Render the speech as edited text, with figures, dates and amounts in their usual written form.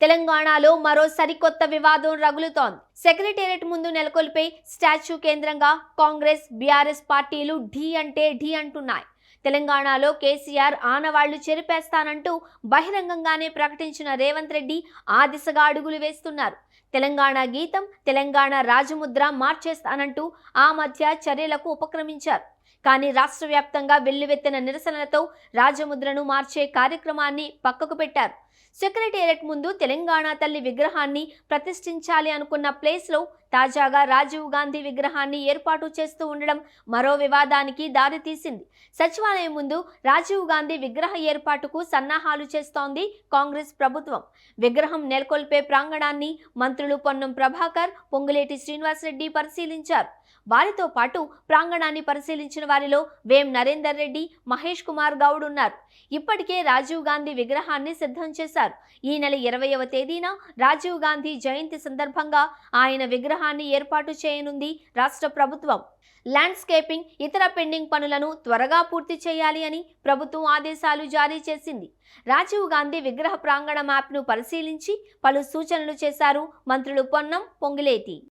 తెలంగాణలో మరో సరికొత్త వివాదం రగులుతోంది. సెక్రటేరియట్ ముందు నెలకొల్పే స్టాచ్యూ కేంద్రంగా కాంగ్రెస్, బీఆర్ఎస్ పార్టీలు ఢీ అంటే ఢీ అంటున్నాయి. తెలంగాణలో కేసీఆర్ ఆనవాళ్లు చెరిపేస్తానంటూ బహిరంగంగానే ప్రకటించిన రేవంత్ రెడ్డి ఆ దిశగా అడుగులు వేస్తున్నారు. తెలంగాణ గీతం, తెలంగాణ రాజముద్ర మార్చేస్తానంటూ ఆ మధ్య చర్యలకు ఉపక్రమించారు. కానీ రాష్ట్ర వ్యాప్తంగా వెల్లువెత్తిన నిరసనలతో రాజముద్రను మార్చే కార్యక్రమాన్ని పక్కకు పెట్టారు. సెక్రటేరియట్ ముందు తెలంగాణ తల్లి విగ్రహాన్ని ప్రతిష్ఠించాలి అనుకున్న ప్లేస్లో తాజాగా రాజీవ్ గాంధీ విగ్రహాన్ని ఏర్పాటు చేస్తూ ఉండడం మరో వివాదానికి దారితీసింది. సచివాలయం ముందు రాజీవ్ గాంధీ విగ్రహ ఏర్పాటుకు సన్నాహాలు చేస్తోంది కాంగ్రెస్ ప్రభుత్వం. విగ్రహం నెలకొల్పే ప్రాంగణాన్ని మంత్రులు పొన్నం ప్రభాకర్, పొంగులేటి శ్రీనివాసరెడ్డి పరిశీలించారు. వారితో పాటు ప్రాంగణాన్ని పరిశీలించిన వారిలో వేం నరేందర్ రెడ్డి, మహేష్ కుమార్ గౌడ్ ఉన్నారు. ఇప్పటికే రాజీవ్ గాంధీ విగ్రహాన్ని సిద్ధం చేశారు. ఈ నెల 20వ తేదీన రాజీవ్ గాంధీ జయంతి సందర్భంగా ఆయన విగ్రహాన్ని ఏర్పాటు చేయనుంది రాష్ట్ర ప్రభుత్వం. ల్యాండ్స్కేపింగ్, ఇతర పెండింగ్ పనులను త్వరగా పూర్తి చేయాలి అని ప్రభుత్వం ఆదేశాలు జారీ చేసింది. రాజీవ్ గాంధీ విగ్రహ ప్రాంగణ మ్యాప్ను పరిశీలించి పలు సూచనలు చేశారు మంత్రులు పొన్నం, పొంగులేటి.